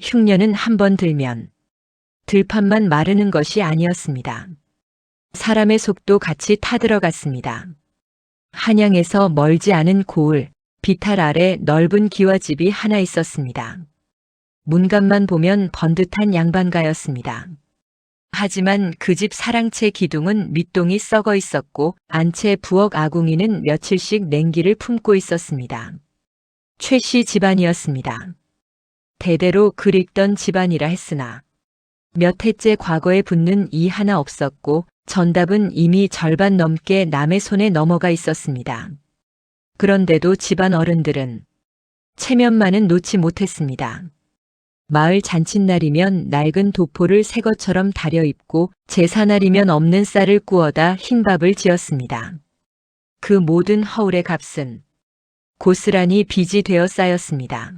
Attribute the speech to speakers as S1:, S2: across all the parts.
S1: 흉년은 한 번 들면 들판만 마르는 것이 아니었습니다. 사람의 속도 같이 타들어갔습니다. 한양에서 멀지 않은 고을, 비탈 아래 넓은 기와집이 하나 있었습니다. 문간만 보면 번듯한 양반가였습니다. 하지만 그 집 사랑채 기둥은 밑동이 썩어 있었고 안채 부엌 아궁이는 며칠씩 냉기를 품고 있었습니다. 최씨 집안이었습니다. 대대로 그립던 집안이라 했으나 몇 해째 과거에 붙는 이 하나 없었고 전답은 이미 절반 넘게 남의 손에 넘어가 있었습니다. 그런데도 집안 어른들은 체면만은 놓지 못했습니다. 마을 잔칫날이면 낡은 도포를 새 것처럼 다려입고 제사날이면 없는 쌀을 구워다 흰밥을 지었습니다. 그 모든 허울의 값은 고스란히 빚이 되어 쌓였습니다.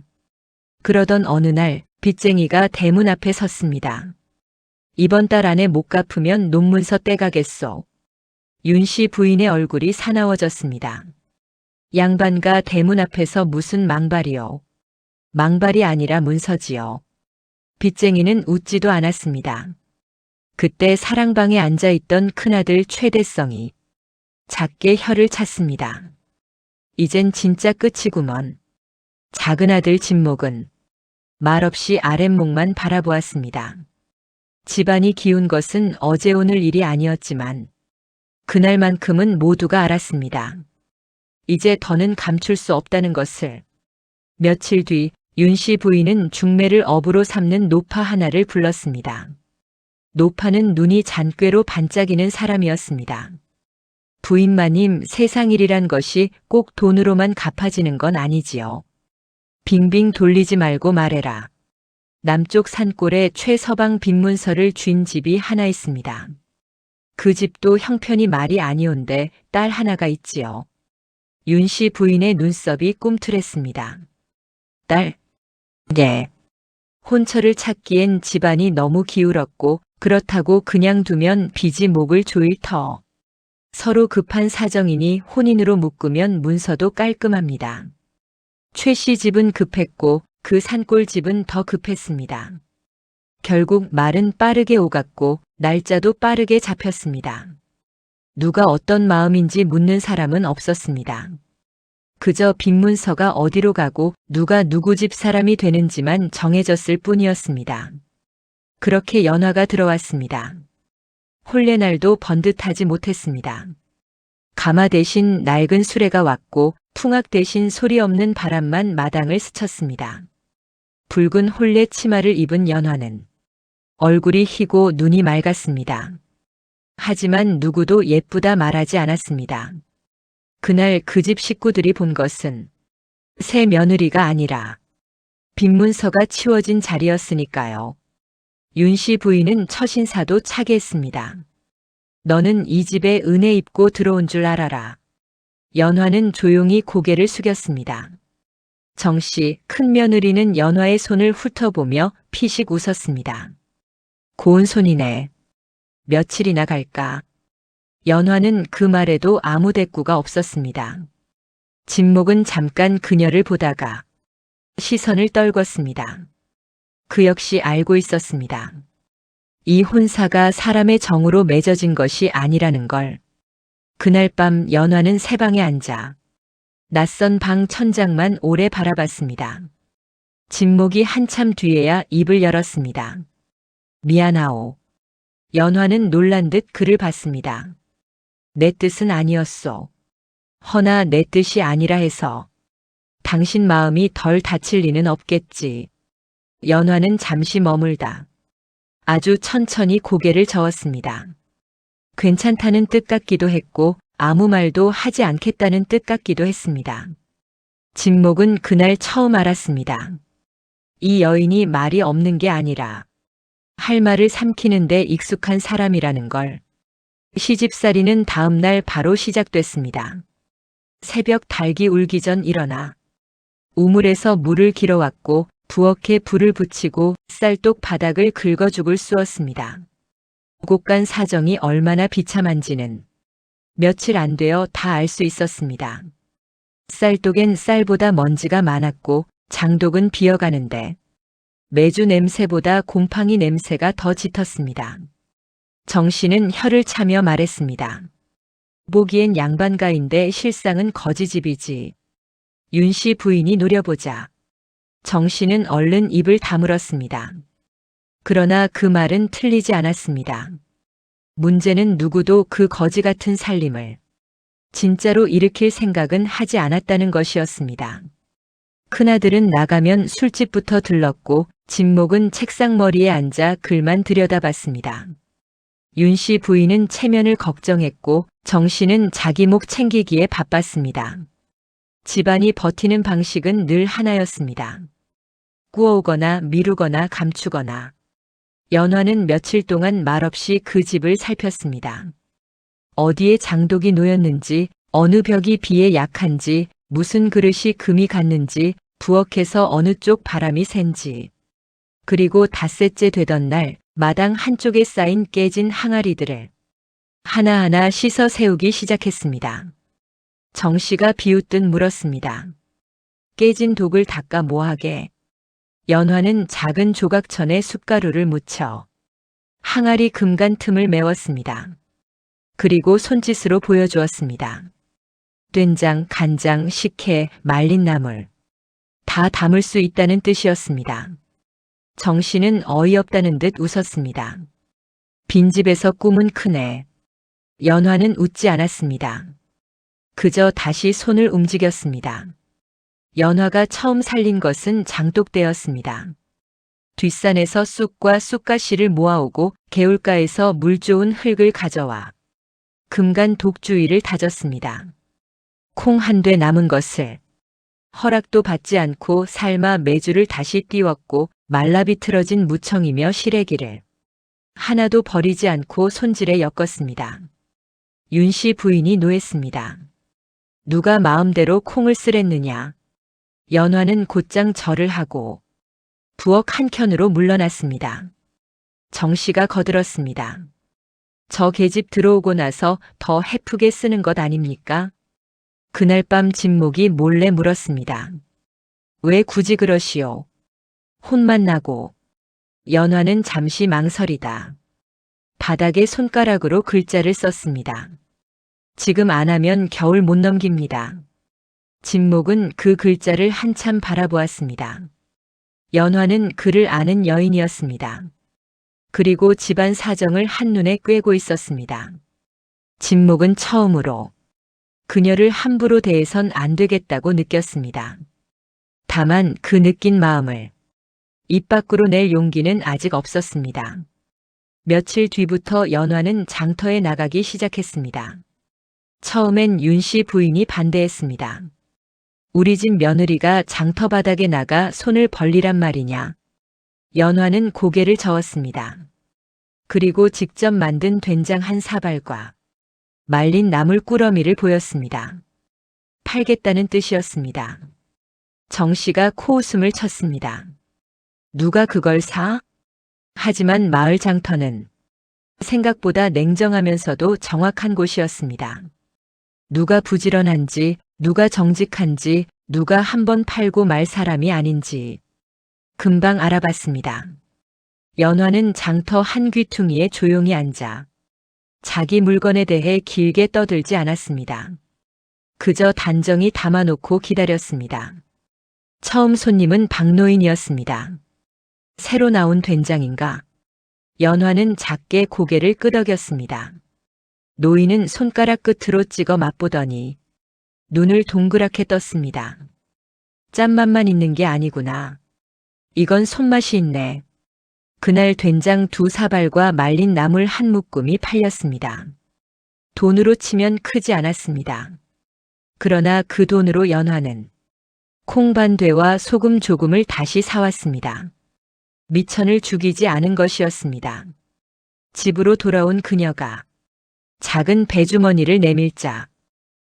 S1: 그러던 어느 날 빚쟁이가 대문 앞에 섰습니다. 이번 달 안에 못 갚으면 논문서 떼가겠소. 윤씨 부인의 얼굴이 사나워졌습니다. 양반가 대문 앞에서 무슨 망발이요. 망발이 아니라 문서지요. 빚쟁이는 웃지도 않았습니다. 그때 사랑방에 앉아있던 큰아들 최대성이 작게 혀를 찼습니다. 이젠 진짜 끝이구먼. 작은아들 진목은 말없이 아랫목만 바라보았습니다. 집안이 기운 것은 어제 오늘 일이 아니었지만 그날만큼은 모두가 알았습니다. 이제 더는 감출 수 없다는 것을. 며칠 뒤 윤씨 부인은 중매를 업으로 삼는 노파 하나를 불렀습니다. 노파는 눈이 잔꾀로 반짝이는 사람이었습니다. 부인마님, 세상 일이란 것이 꼭 돈으로만 갚아지는 건 아니지요. 빙빙 돌리지 말고 말해라. 남쪽 산골에 최서방 빈문서를 쥔 집이 하나 있습니다. 그 집도 형편이 말이 아니온데 딸 하나가 있지요. 윤씨 부인의 눈썹이 꿈틀했습니다. 딸? 네. 혼처를 찾기엔 집안이 너무 기울었고 그렇다고 그냥 두면 빚이 목을 조일 터. 서로 급한 사정이니 혼인으로 묶으면 문서도 깔끔합니다. 최씨 집은 급했고 그 산골 집은 더 급했습니다. 결국 말은 빠르게 오갔고 날짜도 빠르게 잡혔습니다. 누가 어떤 마음인지 묻는 사람은 없었습니다. 그저 빈문서가 어디로 가고 누가 누구 집 사람이 되는지만 정해졌을 뿐이었습니다. 그렇게 연화가 들어왔습니다. 혼례날도 번듯하지 못했습니다. 가마 대신 낡은 수레가 왔고 풍악 대신 소리 없는 바람만 마당을 스쳤습니다. 붉은 혼례 치마를 입은 연화는 얼굴이 희고 눈이 맑았습니다. 하지만 누구도 예쁘다 말하지 않았습니다. 그날 그 집 식구들이 본 것은 새 며느리가 아니라 빈문서가 치워진 자리였으니까요. 윤씨 부인은 처신사도 차게 했습니다. 너는 이 집에 은혜 입고 들어온 줄 알아라. 연화는 조용히 고개를 숙였습니다. 정씨, 큰 며느리는 연화의 손을 훑어보며 피식 웃었습니다. 고운 손이네. 며칠이나 갈까? 연화는 그 말에도 아무 대꾸가 없었습니다. 진목은 잠깐 그녀를 보다가 시선을 떨궜습니다. 그 역시 알고 있었습니다. 이 혼사가 사람의 정으로 맺어진 것이 아니라는 걸. 그날 밤 연화는 새방에 앉아 낯선 방 천장만 오래 바라봤습니다. 진목이 한참 뒤에야 입을 열었습니다. 미안하오. 연화는 놀란 듯 그를 봤습니다. 내 뜻은 아니었소. 허나 내 뜻이 아니라 해서 당신 마음이 덜 다칠 리는 없겠지. 연화는 잠시 머물다 아주 천천히 고개를 저었습니다. 괜찮다는 뜻 같기도 했고 아무 말도 하지 않겠다는 뜻 같기도 했습니다. 진목은 그날 처음 알았습니다. 이 여인이 말이 없는 게 아니라 할 말을 삼키는데 익숙한 사람이라는 걸. 시집살이는 다음 날 바로 시작됐습니다. 새벽 닭이 울기 전 일어나 우물에서 물을 길어왔고 부엌에 불을 붙이고 쌀독 바닥을 긁어죽을 쑤었습니다. 곳간 사정이 얼마나 비참한지는 며칠 안 되어 다 알 수 있었습니다. 쌀독엔 쌀보다 먼지가 많았고 장독은 비어가는데 메주 냄새보다 곰팡이 냄새가 더 짙었습니다. 정 씨는 혀를 차며 말했습니다. 보기엔 양반가인데 실상은 거지집이지. 윤 씨 부인이 노려보자. 정 씨는 얼른 입을 다물었습니다. 그러나 그 말은 틀리지 않았습니다. 문제는 누구도 그 거지 같은 살림을 진짜로 일으킬 생각은 하지 않았다는 것이었습니다. 큰아들은 나가면 술집부터 들렀고 진목은 책상머리에 앉아 글만 들여다봤습니다. 윤 씨 부인은 체면을 걱정했고 정 씨는 자기 목 챙기기에 바빴습니다. 집안이 버티는 방식은 늘 하나였습니다. 꾸어오거나 미루거나 감추거나. 연화는 며칠 동안 말없이 그 집을 살폈습니다. 어디에 장독이 놓였는지, 어느 벽이 비에 약한지, 무슨 그릇이 금이 갔는지, 부엌에서 어느 쪽 바람이 샌지. 그리고 닷새째 되던 날 마당 한쪽에 쌓인 깨진 항아리들을 하나하나 씻어 세우기 시작했습니다. 정 씨가 비웃듯 물었습니다. 깨진 독을 닦아 뭐하게? 연화는 작은 조각천에 숯가루를 묻혀 항아리 금간 틈을 메웠습니다. 그리고 손짓으로 보여주었습니다. 된장, 간장, 식혜, 말린 나물 다 담을 수 있다는 뜻이었습니다. 정 씨는 어이없다는 듯 웃었습니다. 빈집에서 꿈은 크네. 연화는 웃지 않았습니다. 그저 다시 손을 움직였습니다. 연화가 처음 살린 것은 장독대였습니다. 뒷산에서 쑥과 쑥가시를 모아오고 개울가에서 물 좋은 흙을 가져와 금간 독주위를 다졌습니다. 콩 한 돼 남은 것을 허락도 받지 않고 삶아 메주를 다시 띄웠고 말라비틀어진 무청이며 시래기를 하나도 버리지 않고 손질에 엮었습니다. 윤 씨 부인이 노했습니다. 누가 마음대로 콩을 쓰랬느냐. 연화는 곧장 절을 하고 부엌 한켠으로 물러났습니다. 정 씨가 거들었습니다. 저 계집 들어오고 나서 더 해프게 쓰는 것 아닙니까? 그날 밤 진목이 몰래 물었습니다. 왜 굳이 그러시오? 혼만 나고. 연화는 잠시 망설이다. 바닥에 손가락으로 글자를 썼습니다. 지금 안 하면 겨울 못 넘깁니다. 진목은 그 글자를 한참 바라보았습니다. 연화는 그를 아는 여인이었습니다. 그리고 집안 사정을 한눈에 꿰고 있었습니다. 진목은 처음으로 그녀를 함부로 대해선 안 되겠다고 느꼈습니다. 다만 그 느낀 마음을 입 밖으로 낼 용기는 아직 없었습니다. 며칠 뒤부터 연화는 장터에 나가기 시작했습니다. 처음엔 윤 씨 부인이 반대했습니다. 우리 집 며느리가 장터 바닥에 나가 손을 벌리란 말이냐. 연화는 고개를 저었습니다. 그리고 직접 만든 된장 한 사발과 말린 나물 꾸러미를 보였습니다. 팔겠다는 뜻이었습니다. 정 씨가 코웃음을 쳤습니다. 누가 그걸 사? 하지만 마을 장터는 생각보다 냉정하면서도 정확한 곳이었습니다. 누가 부지런한지, 누가 정직한지, 누가 한번 팔고 말 사람이 아닌지 금방 알아봤습니다. 연화는 장터 한 귀퉁이에 조용히 앉아 자기 물건에 대해 길게 떠들지 않았습니다. 그저 단정히 담아놓고 기다렸습니다. 처음 손님은 박노인이었습니다. 새로 나온 된장인가? 연화는 작게 고개를 끄덕였습니다. 노인은 손가락 끝으로 찍어 맛보더니 눈을 동그랗게 떴습니다. 짠맛만 있는 게 아니구나. 이건 손맛이 있네. 그날 된장 2사발과 말린 나물 한 묶음이 팔렸습니다. 돈으로 치면 크지 않았습니다. 그러나 그 돈으로 연화는 콩반되와 소금 조금을 다시 사왔습니다. 미천을 죽이지 않은 것이었습니다. 집으로 돌아온 그녀가 작은 배주머니를 내밀자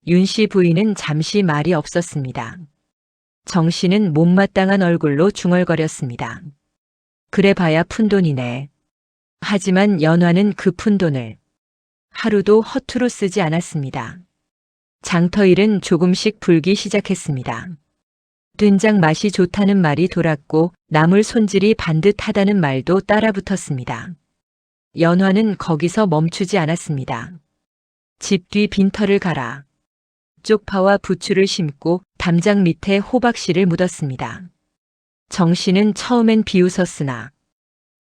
S1: 윤 씨 부인은 잠시 말이 없었습니다. 정 씨는 못마땅한 얼굴로 중얼거렸습니다. 그래 봐야 푼돈이네. 하지만 연화는 그 푼돈을 하루도 허투루 쓰지 않았습니다. 장터일은 조금씩 불기 시작했습니다. 된장 맛이 좋다는 말이 돌았고 나물 손질이 반듯하다는 말도 따라붙었습니다. 연화는 거기서 멈추지 않았습니다. 집 뒤 빈터를 갈아 쪽파와 부추를 심고 담장 밑에 호박씨를 묻었습니다. 정씨는 처음엔 비웃었으나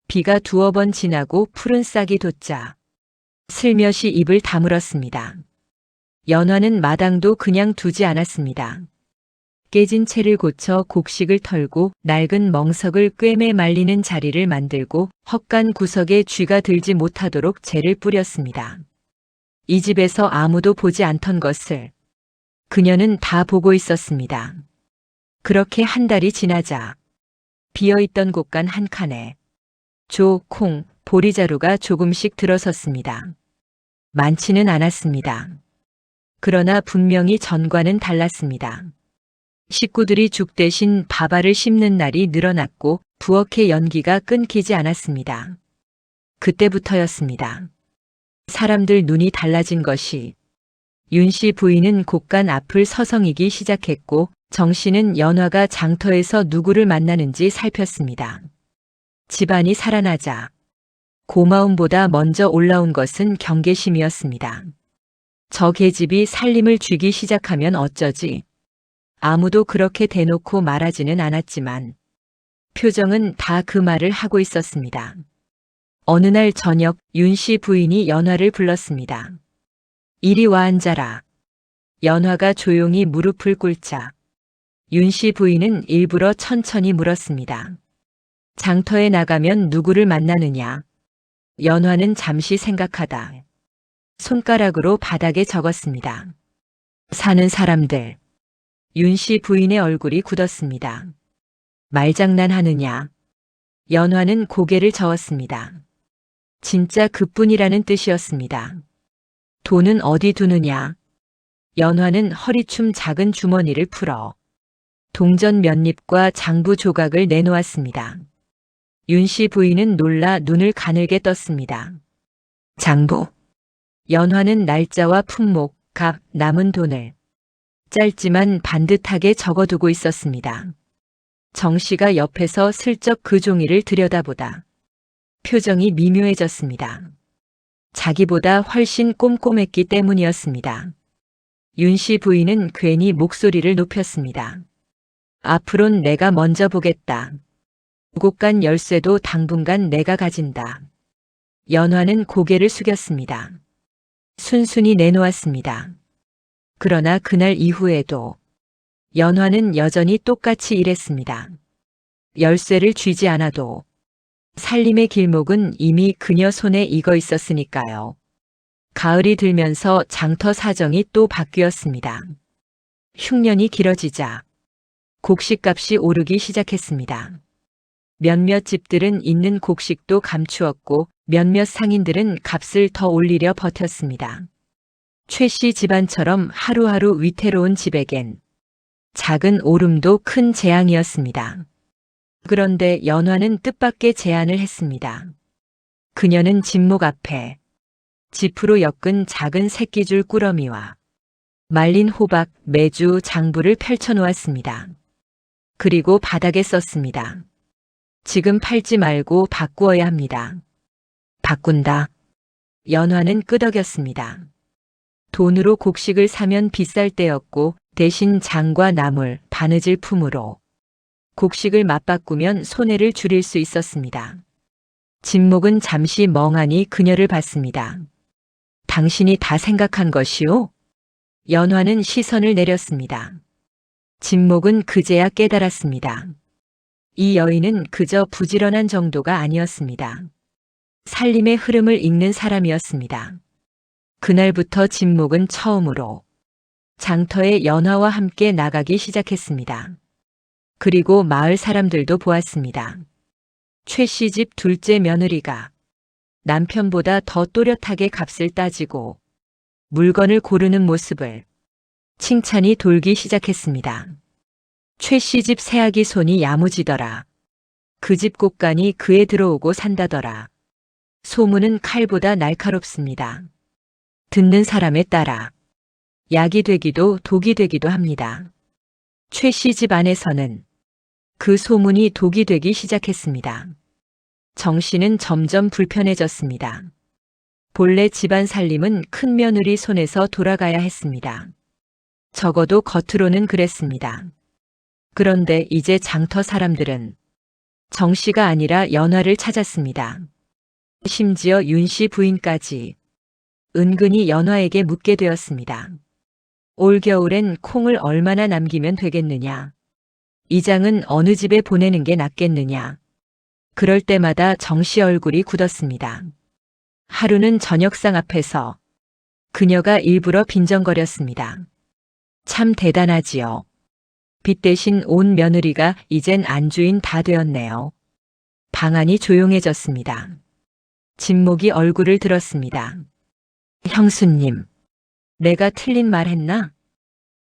S1: 비가 두어 번 지나고 푸른 싹이 돋자 슬며시 입을 다물었습니다. 연화는 마당도 그냥 두지 않았습니다. 깨진 채를 고쳐 곡식을 털고 낡은 멍석을 꿰매 말리는 자리를 만들고 헛간 구석에 쥐가 들지 못하도록 재를 뿌렸습니다. 이 집에서 아무도 보지 않던 것을 그녀는 다 보고 있었습니다. 그렇게 한 달이 지나자 비어있던 곳간 한 칸에 조, 콩, 보리자루가 조금씩 들어섰습니다. 많지는 않았습니다. 그러나 분명히 전과는 달랐습니다. 식구들이 죽 대신 밥알을 씹는 날이 늘어났고 부엌의 연기가 끊기지 않았습니다. 그때부터였습니다. 사람들 눈이 달라진 것이 윤 씨 부인은 곳간 앞을 서성이기 시작했고 정 씨는 연화가 장터에서 누구를 만나는지 살폈습니다. 집안이 살아나자 고마움보다 먼저 올라온 것은 경계심이었습니다. 저 계집이 살림을 쥐기 시작하면 어쩌지? 아무도 그렇게 대놓고 말하지는 않았지만 표정은 다 그 말을 하고 있었습니다. 어느 날 저녁 윤 씨 부인이 연화를 불렀습니다. 이리 와 앉아라. 연화가 조용히 무릎을 꿇자 윤 씨 부인은 일부러 천천히 물었습니다. 장터에 나가면 누구를 만나느냐? 연화는 잠시 생각하다 손가락으로 바닥에 적었습니다. 사는 사람들. 윤 씨 부인의 얼굴이 굳었습니다. 말장난하느냐? 연화는 고개를 저었습니다. 진짜 그뿐이라는 뜻이었습니다. 돈은 어디 두느냐? 연화는 허리춤 작은 주머니를 풀어 동전 몇 잎과 장부 조각을 내놓았습니다. 윤 씨 부인은 놀라 눈을 가늘게 떴습니다. 장부. 연화는 날짜와 품목, 값, 남은 돈을 짧지만 반듯하게 적어두고 있었습니다. 정 씨가 옆에서 슬쩍 그 종이를 들여다보다 표정이 미묘해졌습니다. 자기보다 훨씬 꼼꼼했기 때문이었습니다. 윤 씨 부인은 괜히 목소리를 높였습니다. 앞으론 내가 먼저 보겠다. 곳간 열쇠도 당분간 내가 가진다. 연화는 고개를 숙였습니다. 순순히 내놓았습니다. 그러나 그날 이후에도 연화는 여전히 똑같이 일했습니다. 열쇠를 쥐지 않아도 살림의 길목은 이미 그녀 손에 익어 있었으니까요. 가을이 들면서 장터 사정이 또 바뀌었습니다. 흉년이 길어지자 곡식값이 오르기 시작했습니다. 몇몇 집들은 있는 곡식도 감추었고 몇몇 상인들은 값을 더 올리려 버텼습니다. 최 씨 집안처럼 하루하루 위태로운 집에겐 작은 오름도 큰 재앙이었습니다. 그런데 연화는 뜻밖의 제안을 했습니다. 그녀는 집목 앞에 지프로 엮은 작은 새끼줄 꾸러미와 말린 호박, 메주, 장부를 펼쳐놓았습니다. 그리고 바닥에 썼습니다. 지금 팔지 말고 바꾸어야 합니다. 바꾼다. 연화는 끄덕였습니다. 돈으로 곡식을 사면 비쌀 때였고 대신 장과 나물, 바느질 품으로 곡식을 맞바꾸면 손해를 줄일 수 있었습니다. 진목은 잠시 멍하니 그녀를 봤습니다. 당신이 다 생각한 것이오? 연화는 시선을 내렸습니다. 진목은 그제야 깨달았습니다. 이 여인은 그저 부지런한 정도가 아니었습니다. 살림의 흐름을 읽는 사람이었습니다. 그날부터 진목은 처음으로 장터에 연화와 함께 나가기 시작했습니다. 그리고 마을 사람들도 보았습니다. 최 씨 집 둘째 며느리가 남편보다 더 또렷하게 값을 따지고 물건을 고르는 모습을 칭찬이 돌기 시작했습니다. 최 씨 집 새아기 손이 야무지더라. 그 집 곳간이 그에 들어오고 산다더라. 소문은 칼보다 날카롭습니다. 듣는 사람에 따라 약이 되기도 독이 되기도 합니다. 최 씨 집 안에서는 그 소문이 독이 되기 시작했습니다. 정 씨는 점점 불편해졌습니다. 본래 집안 살림은 큰 며느리 손에서 돌아가야 했습니다. 적어도 겉으로는 그랬습니다. 그런데 이제 장터 사람들은 정 씨가 아니라 연화를 찾았습니다. 심지어 윤 씨 부인까지 은근히 연화에게 묻게 되었습니다. 올겨울엔 콩을 얼마나 남기면 되겠느냐? 이 장은 어느 집에 보내는 게 낫겠느냐? 그럴 때마다 정 씨 얼굴이 굳었습니다. 하루는 저녁상 앞에서 그녀가 일부러 빈정거렸습니다. 참 대단하지요. 빚 대신 온 며느리가 이젠 안주인 다 되었네요. 방안이 조용해졌습니다. 진목이 얼굴을 들었습니다. 형수님, 내가 틀린 말 했나?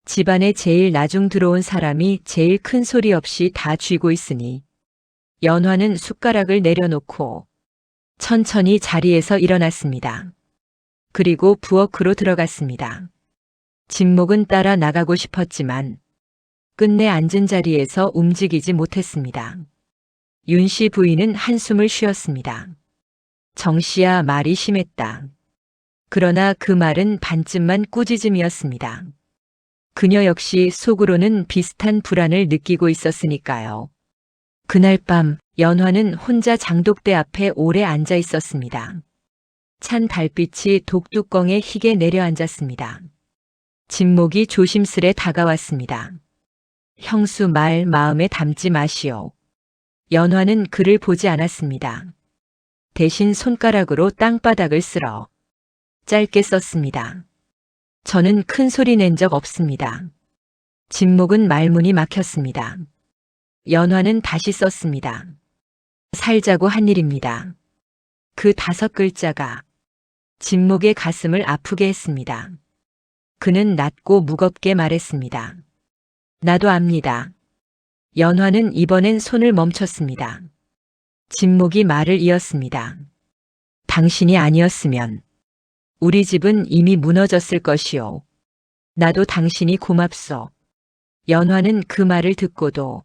S1: 집안에 제일 나중 들어온 사람이 제일 큰 소리 없이 다 쥐고 있으니 연화는 숟가락을 내려놓고 천천히 자리에서 일어났습니다. 그리고 부엌으로 들어갔습니다. 진목은 따라 나가고 싶었지만 끝내 앉은 자리에서 움직이지 못했습니다. 윤 씨 부인은 한숨을 쉬었습니다. 정 씨야 말이 심했다. 그러나 그 말은 반쯤만 꾸짖음이었습니다. 그녀 역시 속으로는 비슷한 불안을 느끼고 있었으니까요. 그날 밤 연화는 혼자 장독대 앞에 오래 앉아 있었습니다. 찬 달빛이 독뚜껑에 희게 내려앉았습니다. 진목이 조심스레 다가왔습니다. 형수 말 마음에 담지 마시오. 연화는 그를 보지 않았습니다. 대신 손가락으로 땅바닥을 쓸어 짧게 썼습니다. 저는 큰 소리 낸 적 없습니다. 진목은 말문이 막혔습니다. 연화는 다시 썼습니다. 살자고 한 일입니다. 그 5글자가 진목의 가슴을 아프게 했습니다. 그는 낮고 무겁게 말했습니다. 나도 압니다. 연화는 이번엔 손을 멈췄습니다. 진목이 말을 이었습니다. 당신이 아니었으면 우리 집은 이미 무너졌을 것이오. 나도 당신이 고맙소. 연화는 그 말을 듣고도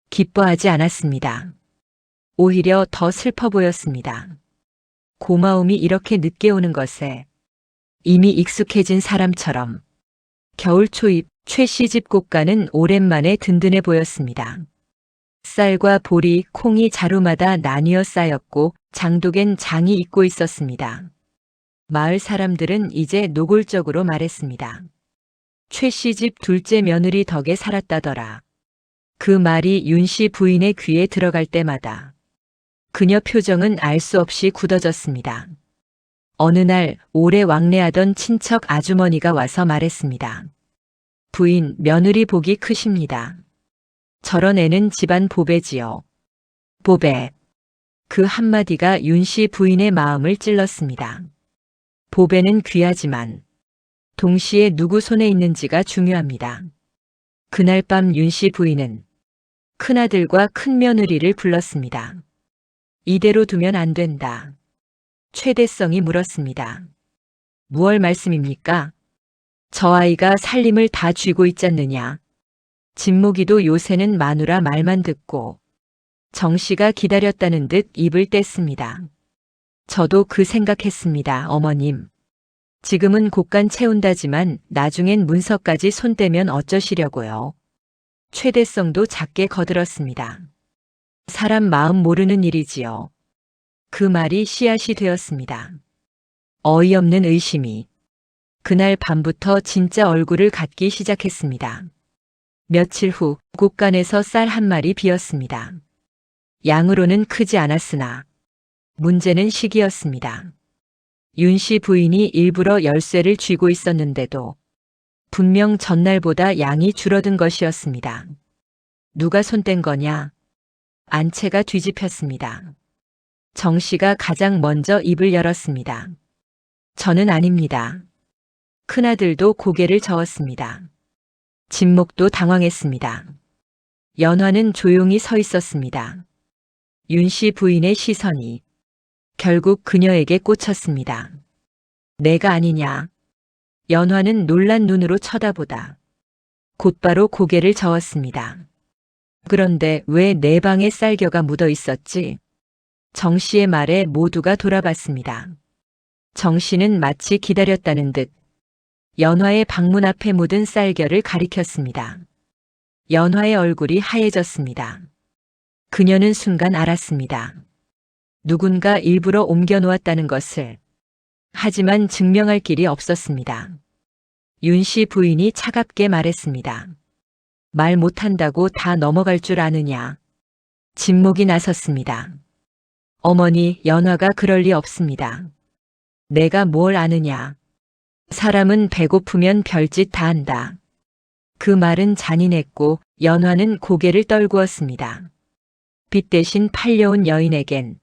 S1: 기뻐하지 않았습니다. 오히려 더 슬퍼 보였습니다. 고마움이 이렇게 늦게 오는 것에 이미 익숙해진 사람처럼 겨울 초입 최 씨 집 곳간은 오랜만에 든든해 보였습니다. 쌀과 보리, 콩이 자루마다 나뉘어 쌓였고 장독엔 장이 익고 있었습니다. 마을 사람들은 이제 노골적으로 말했습니다. 최 씨 집 둘째 며느리 덕에 살았다더라. 그 말이 윤 씨 부인의 귀에 들어갈 때마다 그녀 표정은 알 수 없이 굳어졌습니다. 어느 날 오래 왕래하던 친척 아주머니가 와서 말했습니다. 부인, 며느리 복이 크십니다. 저런 애는 집안 보배지요. 보배. 그 한마디가 윤 씨 부인의 마음을 찔렀습니다. 보배는 귀하지만 동시에 누구 손에 있는지가 중요합니다. 그날 밤 윤 씨 부인은 큰아들과 큰며느리를 불렀습니다. 이대로 두면 안 된다. 최대성이 물었습니다. 무얼 말씀입니까? 저 아이가 살림을 다 쥐고 있잖느냐. 진목이도 요새는 마누라 말만 듣고 정 씨가 기다렸다는 듯 입을 뗐습니다. 저도 그 생각했습니다, 어머님. 지금은 곳간 채운다지만 나중엔 문서까지 손대면 어쩌시려고요. 최대성도 작게 거들었습니다. 사람 마음 모르는 일이지요. 그 말이 씨앗이 되었습니다. 어이없는 의심이 그날 밤부터 진짜 얼굴을 갖기 시작했습니다. 며칠 후 곳간에서 쌀 한 마리 비었습니다. 양으로는 크지 않았으나 문제는 시기였습니다. 윤 씨 부인이 일부러 열쇠를 쥐고 있었는데도 분명 전날보다 양이 줄어든 것이었습니다. 누가 손댄 거냐? 안채가 뒤집혔습니다. 정 씨가 가장 먼저 입을 열었습니다. 저는 아닙니다. 큰아들도 고개를 저었습니다. 진목도 당황했습니다. 연화는 조용히 서 있었습니다. 윤 씨 부인의 시선이 결국 그녀에게 꽂혔습니다. 내가 아니냐. 연화는 놀란 눈으로 쳐다보다 곧바로 고개를 저었습니다. 그런데 왜 내 방에 쌀겨가 묻어 있었지? 정 씨의 말에 모두가 돌아봤습니다. 정 씨는 마치 기다렸다는 듯 연화의 방문 앞에 묻은 쌀겨를 가리켰습니다. 연화의 얼굴이 하얘졌습니다. 그녀는 순간 알았습니다. 누군가 일부러 옮겨 놓았다는 것을. 하지만 증명할 길이 없었습니다. 윤 씨 부인이 차갑게 말했습니다. 말 못한다고 다 넘어갈 줄 아느냐. 진목이 나섰습니다. 어머니, 연화가 그럴 리 없습니다. 내가 뭘 아느냐. 사람은 배고프면 별짓 다 한다. 그 말은 잔인했고 연화는 고개를 떨구었습니다. 빚 대신 팔려온 여인에겐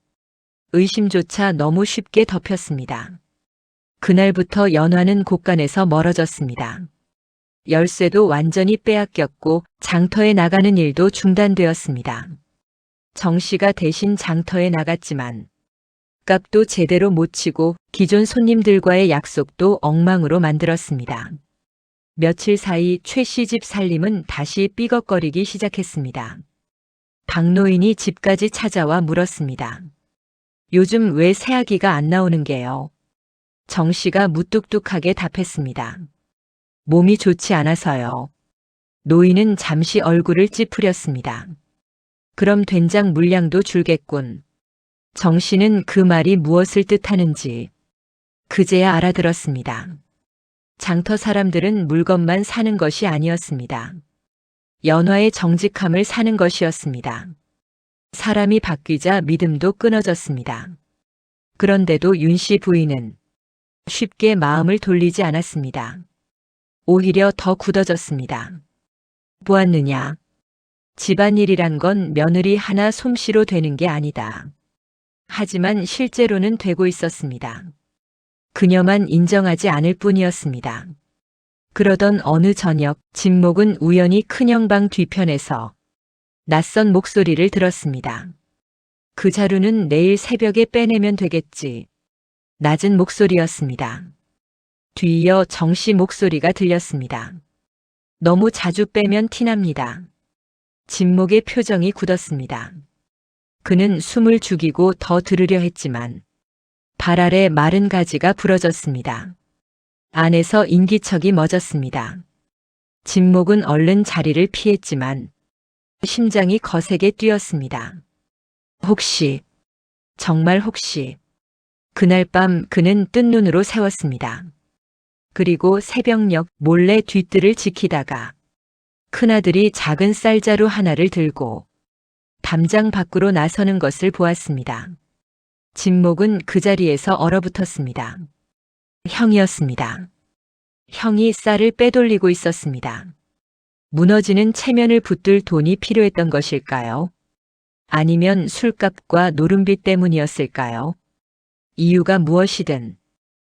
S1: 의심조차 너무 쉽게 덮였습니다. 그날부터 연화는 곳간에서 멀어졌습니다. 열쇠도 완전히 빼앗겼고 장터에 나가는 일도 중단되었습니다. 정 씨가 대신 장터에 나갔지만 값도 제대로 못 치고 기존 손님들과의 약속도 엉망으로 만들었습니다. 며칠 사이 최 씨 집 살림은 다시 삐걱거리기 시작했습니다. 박노인이 집까지 찾아와 물었습니다. 요즘 왜 새아기가 안 나오는 게요? 정 씨가 무뚝뚝하게 답했습니다. 몸이 좋지 않아서요. 노인은 잠시 얼굴을 찌푸렸습니다. 그럼 된장 물량도 줄겠군. 정 씨는 그 말이 무엇을 뜻하는지 그제야 알아들었습니다. 장터 사람들은 물건만 사는 것이 아니었습니다. 연화의 정직함을 사는 것이었습니다. 사람이 바뀌자 믿음도 끊어졌습니다. 그런데도 윤 씨 부인은 쉽게 마음을 돌리지 않았습니다. 오히려 더 굳어졌습니다. 보았느냐? 집안일이란 건 며느리 하나 솜씨로 되는 게 아니다. 하지만 실제로는 되고 있었습니다. 그녀만 인정하지 않을 뿐이었습니다. 그러던 어느 저녁, 진목은 우연히 큰형방 뒤편에서 낯선 목소리를 들었습니다. 그 자루는 내일 새벽에 빼내면 되겠지. 낮은 목소리였습니다. 뒤이어 정씨 목소리가 들렸습니다. 너무 자주 빼면 티납니다. 진목의 표정이 굳었습니다. 그는 숨을 죽이고 더 들으려 했지만 발 아래 마른 가지가 부러졌습니다. 안에서 인기척이 멎었습니다. 진목은 얼른 자리를 피했지만 심장이 거세게 뛰었습니다. 혹시, 정말 혹시. 그날 밤 그는 뜬 눈으로 세웠습니다. 그리고 새벽녘 몰래 뒷뜰을 지키다가 큰아들이 작은 쌀자루 하나를 들고 담장 밖으로 나서는 것을 보았습니다. 진목은 그 자리에서 얼어붙었습니다. 형이었습니다. 형이 쌀을 빼돌리고 있었습니다. 무너지는 체면을 붙들 돈이 필요했던 것일까요? 아니면 술값과 노름빚 때문이었을까요? 이유가 무엇이든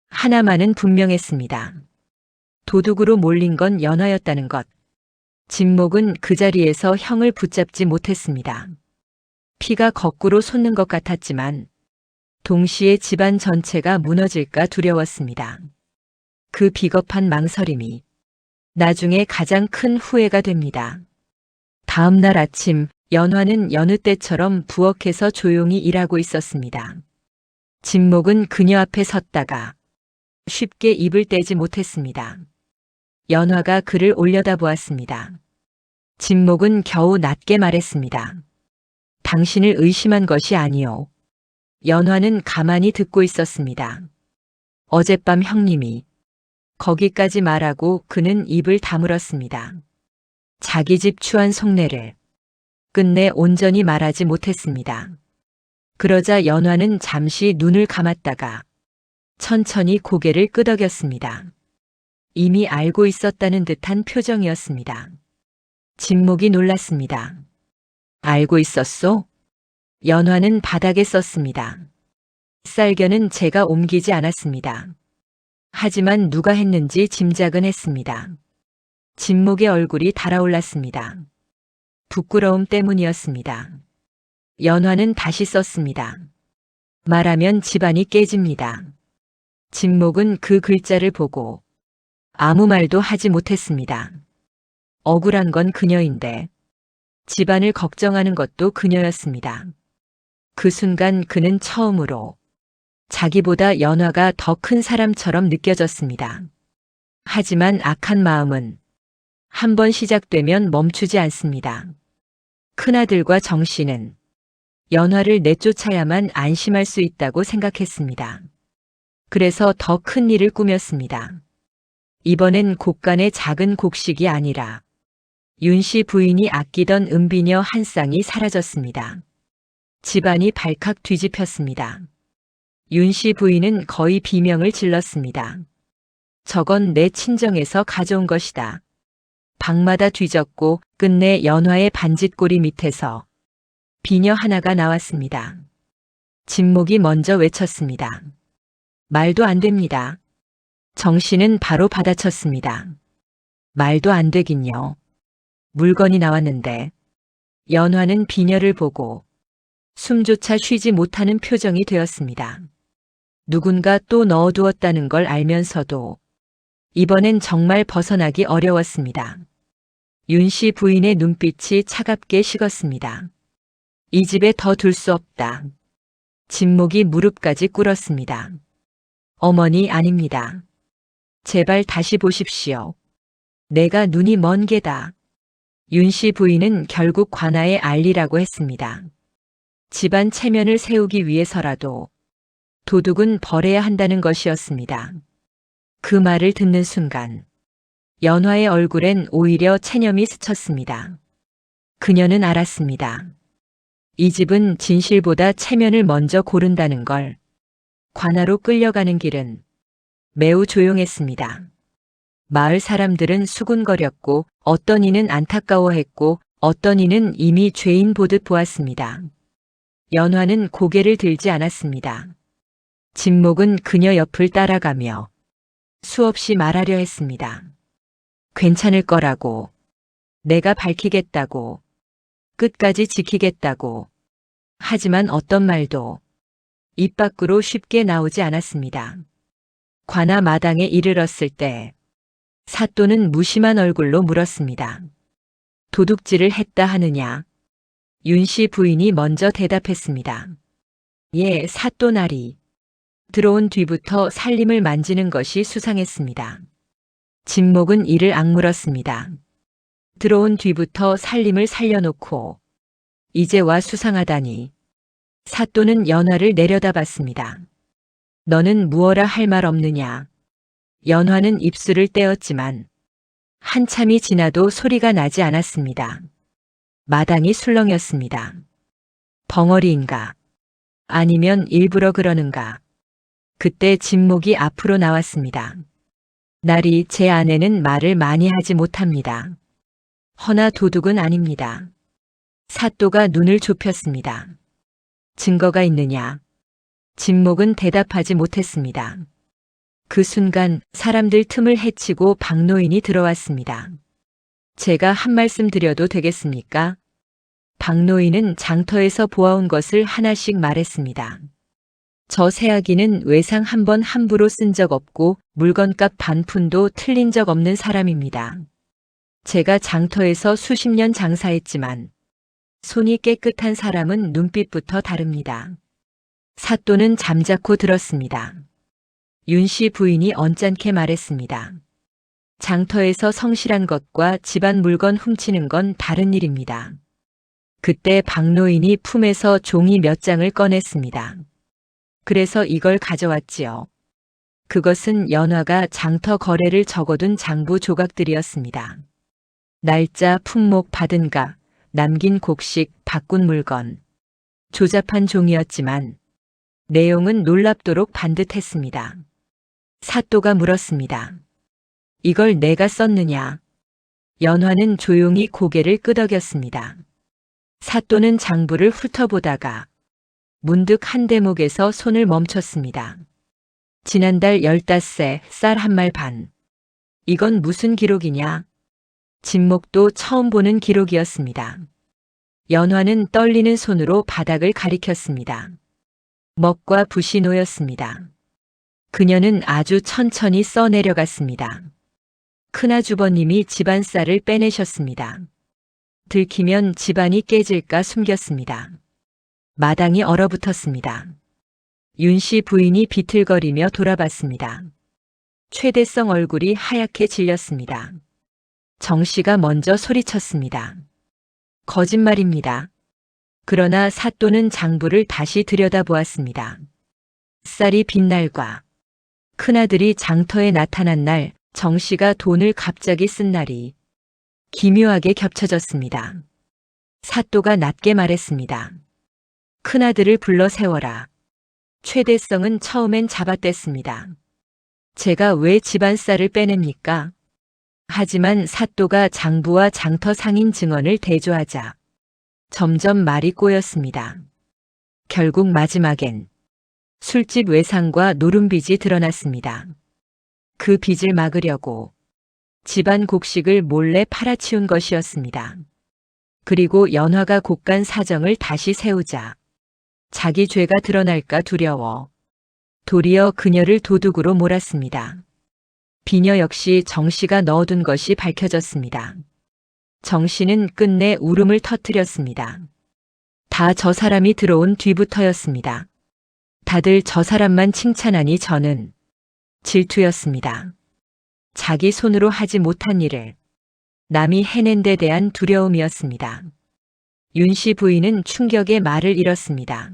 S1: 하나만은 분명했습니다. 도둑으로 몰린 건 연화였다는 것. 진목은 그 자리에서 형을 붙잡지 못했습니다. 피가 거꾸로 솟는 것 같았지만 동시에 집안 전체가 무너질까 두려웠습니다. 그 비겁한 망설임이 나중에 가장 큰 후회가 됩니다. 다음 날 아침 연화는 여느 때처럼 부엌에서 조용히 일하고 있었습니다. 진목은 그녀 앞에 섰다가 쉽게 입을 떼지 못했습니다. 연화가 그를 올려다보았습니다. 진목은 겨우 낮게 말했습니다. 당신을 의심한 것이 아니오. 연화는 가만히 듣고 있었습니다. 어젯밤 형님이 거기까지 말하고 그는 입을 다물었습니다. 자기 집 추한 속내를 끝내 온전히 말하지 못했습니다. 그러자 연화는 잠시 눈을 감았다가 천천히 고개를 끄덕였습니다. 이미 알고 있었다는 듯한 표정이었습니다. 진목이 놀랐습니다. 알고 있었소? 연화는 바닥에 썼습니다. 쌀겨는 제가 옮기지 않았습니다. 하지만 누가 했는지 짐작은 했습니다. 진목의 얼굴이 달아올랐습니다. 부끄러움 때문이었습니다. 연화는 다시 썼습니다. 말하면 집안이 깨집니다. 진목은 그 글자를 보고 아무 말도 하지 못했습니다. 억울한 건 그녀인데 집안을 걱정하는 것도 그녀였습니다. 그 순간 그는 처음으로 자기보다 연화가 더 큰 사람처럼 느껴졌습니다. 하지만 악한 마음은 한 번 시작되면 멈추지 않습니다. 큰아들과 정씨는 연화를 내쫓아야만 안심할 수 있다고 생각했습니다. 그래서 더 큰 일을 꾸몄습니다. 이번엔 곡간의 작은 곡식이 아니라 윤씨 부인이 아끼던 은비녀 한 쌍이 사라졌습니다. 집안이 발칵 뒤집혔습니다. 윤씨 부인은 거의 비명을 질렀습니다. 저건 내 친정에서 가져온 것이다. 방마다 뒤졌고 끝내 연화의 반짓고리 밑에서 비녀 하나가 나왔습니다. 진목이 먼저 외쳤습니다. 말도 안 됩니다. 정씨는 바로 받아쳤습니다. 말도 안 되긴요. 물건이 나왔는데. 연화는 비녀를 보고 숨조차 쉬지 못하는 표정이 되었습니다. 누군가 또 넣어두었다는 걸 알면서도 이번엔 정말 벗어나기 어려웠습니다. 윤씨 부인의 눈빛이 차갑게 식었습니다. 이 집에 더 둘 수 없다. 진목이 무릎까지 꿇었습니다. 어머니 아닙니다. 제발 다시 보십시오. 내가 눈이 먼 게다. 윤씨 부인은 결국 관아에 알리라고 했습니다. 집안 체면을 세우기 위해서라도 도둑은 벌해야 한다는 것이었습니다. 그 말을 듣는 순간 연화의 얼굴엔 오히려 체념이 스쳤습니다. 그녀는 알았습니다. 이 집은 진실보다 체면을 먼저 고른다는 걸. 관아로 끌려가는 길은 매우 조용했습니다. 마을 사람들은 수군거렸고 어떤 이는 안타까워했고 어떤 이는 이미 죄인 보듯 보았습니다. 연화는 고개를 들지 않았습니다. 진목은 그녀 옆을 따라가며 수없이 말하려 했습니다. 괜찮을 거라고, 내가 밝히겠다고, 끝까지 지키겠다고. 하지만 어떤 말도 입 밖으로 쉽게 나오지 않았습니다. 관아 마당에 이르렀을 때 사또는 무심한 얼굴로 물었습니다. 도둑질을 했다 하느냐? 윤씨 부인이 먼저 대답했습니다. 예, 사또나리. 들어온 뒤부터 살림을 만지는 것이 수상했습니다. 진목은 이를 악물었습니다. 들어온 뒤부터 살림을 살려놓고 이제 와 수상하다니. 사또는 연화를 내려다봤습니다. 너는 무어라 할 말 없느냐? 연화는 입술을 떼었지만 한참이 지나도 소리가 나지 않았습니다. 마당이 술렁였습니다. 벙어리인가? 아니면 일부러 그러는가? 그때 진목이 앞으로 나왔습니다. 나리, 제 아내는 말을 많이 하지 못합니다. 허나 도둑은 아닙니다. 사또가 눈을 좁혔습니다. 증거가 있느냐? 진목은 대답하지 못했습니다. 그 순간 사람들 틈을 헤치고 박노인이 들어왔습니다. 제가 한 말씀 드려도 되겠습니까? 박노인은 장터에서 보아온 것을 하나씩 말했습니다. 저 새아기는 외상 한 번 함부로 쓴 적 없고 물건값 반푼도 틀린 적 없는 사람입니다. 제가 장터에서 수십 년 장사했지만 손이 깨끗한 사람은 눈빛부터 다릅니다. 사또는 잠자코 들었습니다. 윤씨 부인이 언짢게 말했습니다. 장터에서 성실한 것과 집안 물건 훔치는 건 다른 일입니다. 그때 박노인이 품에서 종이 몇 장을 꺼냈습니다. 그래서 이걸 가져왔지요. 그것은 연화가 장터 거래를 적어둔 장부 조각들이었습니다. 날짜, 품목, 받은 가, 남긴 곡식, 바꾼 물건. 조잡한 종이었지만 내용은 놀랍도록 반듯했습니다. 사또가 물었습니다. 이걸 내가 썼느냐? 연화는 조용히 고개를 끄덕였습니다. 사또는 장부를 훑어보다가 문득 한 대목에서 손을 멈췄습니다. 지난달 15세 쌀 한 말 반. 이건 무슨 기록이냐? 진목도 처음 보는 기록이었습니다. 연화는 떨리는 손으로 바닥을 가리켰습니다. 먹과 붓이 놓였습니다. 그녀는 아주 천천히 써내려갔습니다. 큰아주버님이 집안 쌀을 빼내셨습니다. 들키면 집안이 깨질까 숨겼습니다. 마당이 얼어붙었습니다. 윤씨 부인이 비틀거리며 돌아봤습니다. 최대성 얼굴이 하얗게 질렸습니다. 정씨가 먼저 소리쳤습니다. 거짓말입니다. 그러나 사또는 장부를 다시 들여다보았습니다. 쌀이 빈 날과 큰아들이 장터에 나타난 날, 정씨가 돈을 갑자기 쓴 날이 기묘하게 겹쳐졌습니다. 사또가 낮게 말했습니다. 큰아들을 불러 세워라. 최대성은 처음엔 잡아뗐습니다. 제가 왜 집안 쌀을 빼냅니까? 하지만 사또가 장부와 장터 상인 증언을 대조하자 점점 말이 꼬였습니다. 결국 마지막엔 술집 외상과 노름빚이 드러났습니다. 그 빚을 막으려고 집안 곡식을 몰래 팔아치운 것이었습니다. 그리고 연화가 곡간 사정을 다시 세우자 자기 죄가 드러날까 두려워 도리어 그녀를 도둑으로 몰았습니다. 비녀 역시 정씨가 넣어둔 것이 밝혀졌습니다. 정씨는 끝내 울음을 터뜨렸습니다. 다 저 사람이 들어온 뒤부터였습니다. 다들 저 사람만 칭찬하니 저는 질투였습니다. 자기 손으로 하지 못한 일을 남이 해낸 데 대한 두려움이었습니다. 윤씨 부인은 충격에 말을 잃었습니다.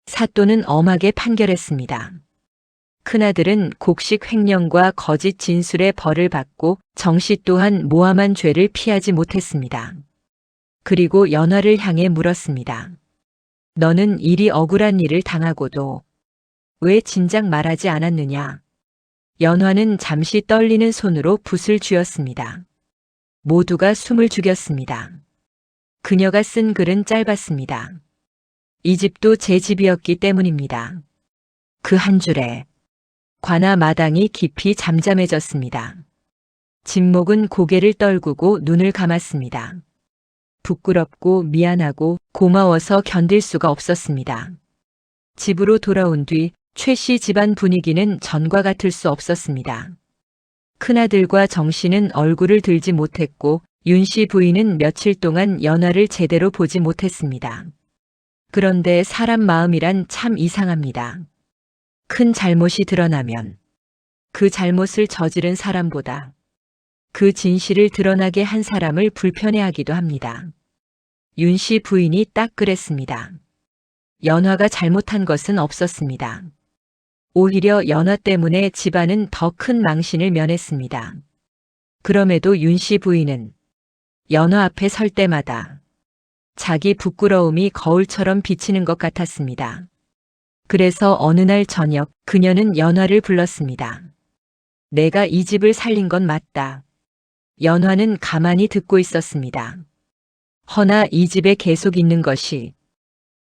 S1: 사또는 엄하게 판결했습니다. 큰아들은 곡식 횡령과 거짓 진술의 벌을 받고 정씨 또한 모함한 죄를 피하지 못했습니다. 그리고 연화를 향해 물었습니다. 너는 이리 억울한 일을 당하고도 왜 진작 말하지 않았느냐? 연화는 잠시 떨리는 손으로 붓을 쥐었습니다. 모두가 숨을 죽였습니다. 그녀가 쓴 글은 짧았습니다. 이 집도 제 집이었기 때문입니다. 그 한 줄에 관아 마당이 깊이 잠잠해졌습니다. 진목은 고개를 떨구고 눈을 감았습니다. 부끄럽고 미안하고 고마워서 견딜 수가 없었습니다. 집으로 돌아온 뒤 최 씨 집안 분위기는 전과 같을 수 없었습니다. 큰아들과 정씨는 얼굴을 들지 못했고 윤씨 부인은 며칠 동안 연화를 제대로 보지 못했습니다. 그런데 사람 마음이란 참 이상합니다. 큰 잘못이 드러나면 그 잘못을 저지른 사람보다 그 진실을 드러나게 한 사람을 불편해하기도 합니다. 윤씨 부인이 딱 그랬습니다. 연화가 잘못한 것은 없었습니다. 오히려 연화 때문에 집안은 더 큰 망신을 면했습니다. 그럼에도 윤씨 부인은 연화 앞에 설 때마다 자기 부끄러움이 거울처럼 비치는 것 같았습니다. 그래서 어느 날 저녁 그녀는 연화를 불렀습니다. 내가 이 집을 살린 건 맞다. 연화는 가만히 듣고 있었습니다. 허나 이 집에 계속 있는 것이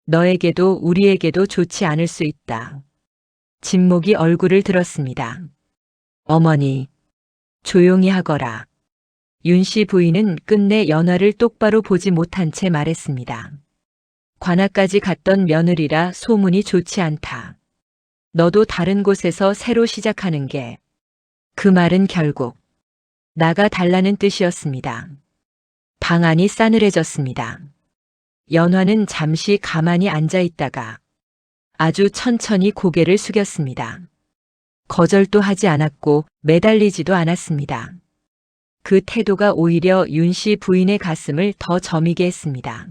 S1: 너에게도 우리에게도 좋지 않을 수 있다. 진목이 얼굴을 들었습니다. 어머니, 조용히 하거라. 윤씨 부인은 끝내 연화를 똑바로 보지 못한 채 말했습니다. 관아까지 갔던 며느리라 소문이 좋지 않다. 너도 다른 곳에서 새로 시작하는 게 그 말은 결국 나가 달라는 뜻이었습니다. 방 안이 싸늘해졌습니다. 연화는 잠시 가만히 앉아 있다가 아주 천천히 고개를 숙였습니다. 거절도 하지 않았고 매달리지도 않았습니다. 그 태도가 오히려 윤씨 부인의 가슴을 더 저미게 했습니다.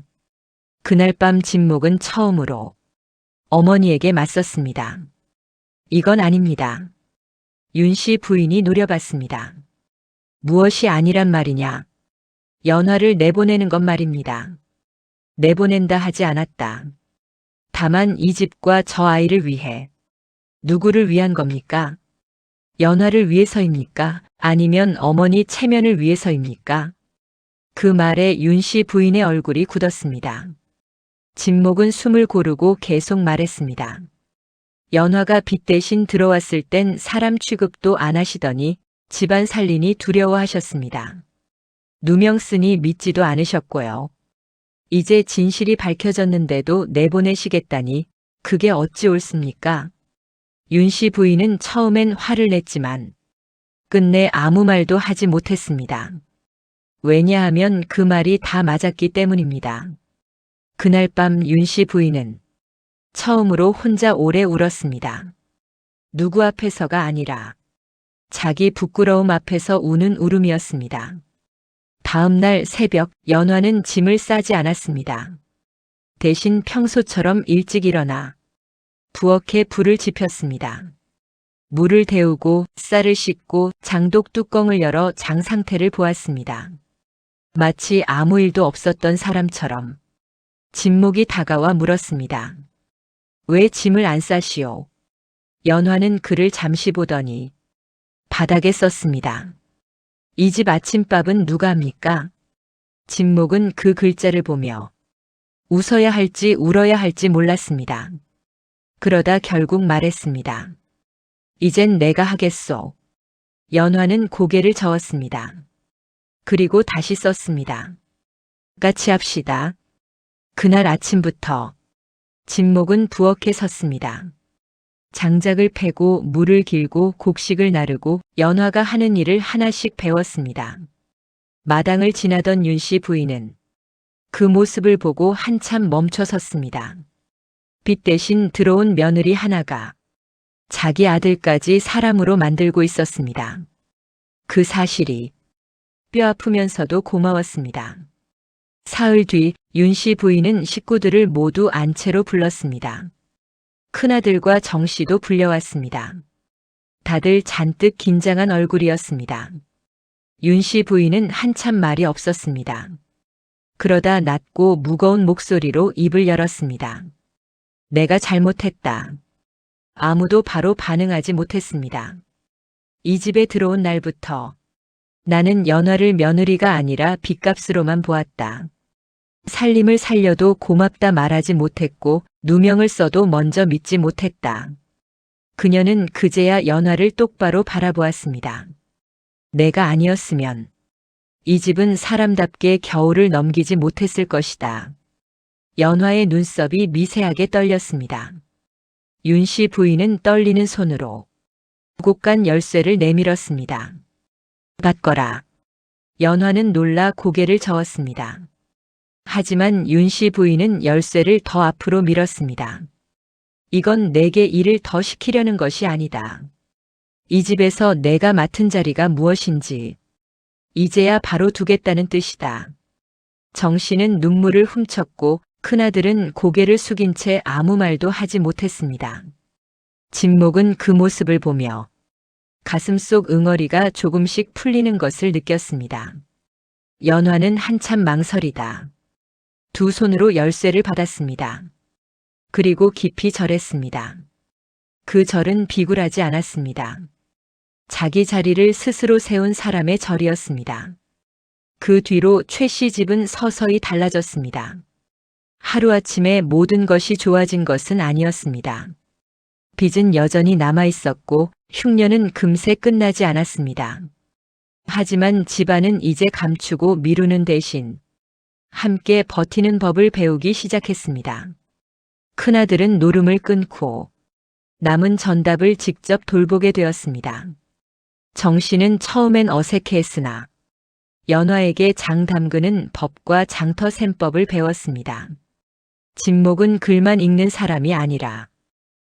S1: 그날 밤 진목은 처음으로 어머니에게 맞섰습니다. 이건 아닙니다. 윤씨 부인이 노려봤습니다. 무엇이 아니란 말이냐? 연화를 내보내는 것 말입니다. 내보낸다 하지 않았다. 다만 이 집과 저 아이를 위해. 누구를 위한 겁니까? 연화를 위해서입니까? 아니면 어머니 체면을 위해서입니까? 그 말에 윤씨 부인의 얼굴이 굳었습니다. 진목은 숨을 고르고 계속 말했습니다. 연화가 빚 대신 들어왔을 땐 사람 취급도 안 하시더니 집안 살리니 두려워하셨습니다. 누명 쓰니 믿지도 않으셨고요. 이제 진실이 밝혀졌는데도 내보내시겠다니 그게 어찌 옳습니까? 윤씨 부인은 처음엔 화를 냈지만 끝내 아무 말도 하지 못했습니다. 왜냐하면 그 말이 다 맞았기 때문입니다. 그날 밤 윤 씨 부인은 처음으로 혼자 오래 울었습니다. 누구 앞에서가 아니라 자기 부끄러움 앞에서 우는 울음이었습니다. 다음 날 새벽 연화는 짐을 싸지 않았습니다. 대신 평소처럼 일찍 일어나 부엌에 불을 지폈습니다. 물을 데우고 쌀을 씻고 장독 뚜껑을 열어 장 상태를 보았습니다. 마치 아무 일도 없었던 사람처럼 진목이 다가와 물었습니다. 왜 짐을 안 싸시오? 연화는 그를 잠시 보더니 바닥에 썼습니다. 이 집 아침밥은 누가 합니까? 진목은 그 글자를 보며 웃어야 할지 울어야 할지 몰랐습니다. 그러다 결국 말했습니다. 이젠 내가 하겠소. 연화는 고개를 저었습니다. 그리고 다시 썼습니다. 같이 합시다. 그날 아침부터 진목은 부엌에 섰습니다. 장작을 패고 물을 길고 곡식을 나르고 연화가 하는 일을 하나씩 배웠습니다. 마당을 지나던 윤 씨 부인은 그 모습을 보고 한참 멈춰 섰습니다. 빛 대신 들어온 며느리 하나가 자기 아들까지 사람으로 만들고 있었습니다. 그 사실이 뼈아프면서도 고마웠습니다. 사흘 뒤 윤 씨 부인은 식구들을 모두 안채로 불렀습니다. 큰아들과 정 씨도 불려왔습니다. 다들 잔뜩 긴장한 얼굴이었습니다. 윤 씨 부인은 한참 말이 없었습니다. 그러다 낮고 무거운 목소리로 입을 열었습니다. 내가 잘못했다. 아무도 바로 반응하지 못했습니다. 이 집에 들어온 날부터 나는 연화를 며느리가 아니라 빚값으로만 보았다. 살림을 살려도 고맙다 말하지 못했고 누명을 써도 먼저 믿지 못했다. 그녀는 그제야 연화를 똑바로 바라보았습니다. 내가 아니었으면 이 집은 사람답게 겨울을 넘기지 못했을 것이다. 연화의 눈썹이 미세하게 떨렸습니다. 윤 씨 부인은 떨리는 손으로 곳간 열쇠를 내밀었습니다. 받거라. 연화는 놀라 고개를 저었습니다. 하지만 윤 씨 부인은 열쇠를 더 앞으로 밀었습니다. 이건 내게 일을 더 시키려는 것이 아니다. 이 집에서 내가 맡은 자리가 무엇인지 이제야 바로 두겠다는 뜻이다. 정 씨는 눈물을 훔쳤고 큰아들은 고개를 숙인 채 아무 말도 하지 못했습니다. 진목은 그 모습을 보며 가슴속 응어리가 조금씩 풀리는 것을 느꼈습니다. 연화는 한참 망설이다. 두 손으로 열쇠를 받았습니다. 그리고 깊이 절했습니다. 그 절은 비굴하지 않았습니다. 자기 자리를 스스로 세운 사람의 절이었습니다. 그 뒤로 최 씨 집은 서서히 달라졌습니다. 하루아침에 모든 것이 좋아진 것은 아니었습니다. 빚은 여전히 남아 있었고 흉년은 금세 끝나지 않았습니다. 하지만 집안은 이제 감추고 미루는 대신 함께 버티는 법을 배우기 시작했습니다. 큰아들은 노름을 끊고 남은 전답을 직접 돌보게 되었습니다. 정 씨는 처음엔 어색해했으나 연화에게 장 담그는 법과 장터 셈법을 배웠습니다. 진목은 글만 읽는 사람이 아니라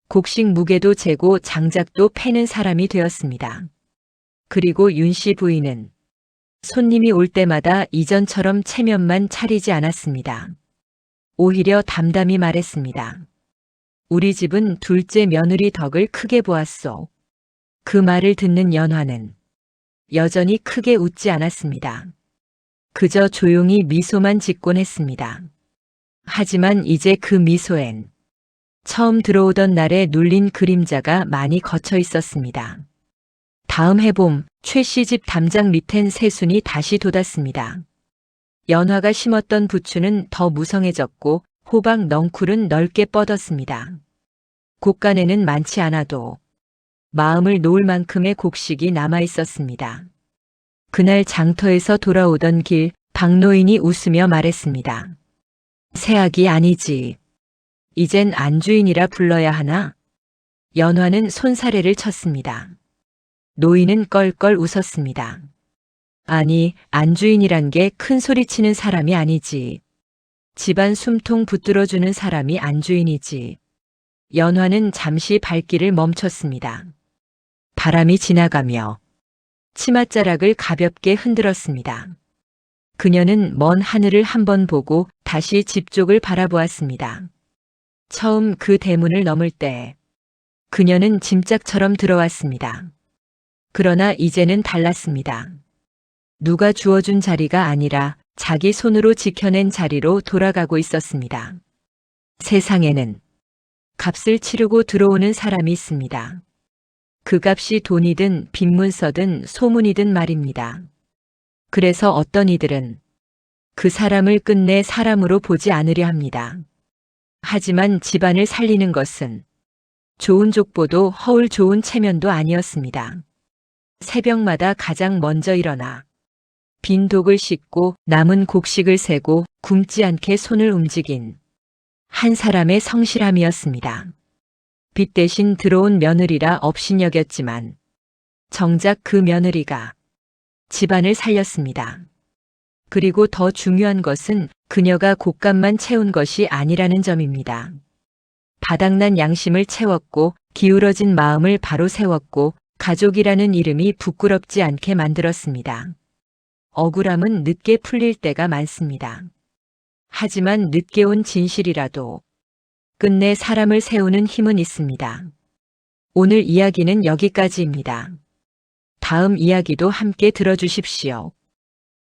S1: 곡식 무게도 재고 장작도 패는 사람이 되었습니다. 그리고 윤 씨 부인은 손님이 올 때마다 이전처럼 체면만 차리지 않았습니다. 오히려 담담히 말했습니다. 우리 집은 둘째 며느리 덕을 크게 보았소. 그 말을 듣는 연화는 여전히 크게 웃지 않았습니다. 그저 조용히 미소만 짓곤 했습니다. 하지만 이제 그 미소엔 처음 들어오던 날에 눌린 그림자가 많이 걷혀 있었습니다. 다음 해봄 최 씨 집 담장 밑엔 새순이 다시 돋았습니다. 연화가 심었던 부추는 더 무성해졌고 호박 넝쿨은 넓게 뻗었습니다. 곳간에는 많지 않아도 마음을 놓을 만큼의 곡식이 남아 있었습니다. 그날 장터에서 돌아오던 길 박노인이 웃으며 말했습니다. 새악이 아니지. 이젠 안주인이라 불러야 하나? 연화는 손사래를 쳤습니다. 노인은 껄껄 웃었습니다. 아니, 안주인이란 게 큰 소리치는 사람이 아니지. 집안 숨통 붙들어주는 사람이 안주인이지. 연화는 잠시 발길을 멈췄습니다. 바람이 지나가며 치맛자락을 가볍게 흔들었습니다. 그녀는 먼 하늘을 한번 보고 다시 집 쪽을 바라보았습니다. 처음 그 대문을 넘을 때 그녀는 짐짝처럼 들어왔습니다. 그러나 이제는 달랐습니다. 누가 주어준 자리가 아니라 자기 손으로 지켜낸 자리로 돌아가고 있었습니다. 세상에는 값을 치르고 들어오는 사람이 있습니다. 그 값이 돈이든 빈문서든 소문이든 말입니다. 그래서 어떤 이들은 그 사람을 끝내 사람으로 보지 않으려 합니다. 하지만 집안을 살리는 것은 좋은 족보도 허울 좋은 체면도 아니었습니다. 새벽마다 가장 먼저 일어나 빈 독을 씻고 남은 곡식을 세고 굶지 않게 손을 움직인 한 사람의 성실함이었습니다. 빚 대신 들어온 며느리라 업신여겼지만 정작 그 며느리가 집안을 살렸습니다. 그리고 더 중요한 것은 그녀가 곶감만 채운 것이 아니라는 점입니다. 바닥난 양심을 채웠고 기울어진 마음을 바로 세웠고 가족이라는 이름이 부끄럽지 않게 만들었습니다. 억울함은 늦게 풀릴 때가 많습니다. 하지만 늦게 온 진실이라도 끝내 사람을 세우는 힘은 있습니다. 오늘 이야기는 여기까지입니다. 다음 이야기도 함께 들어주십시오.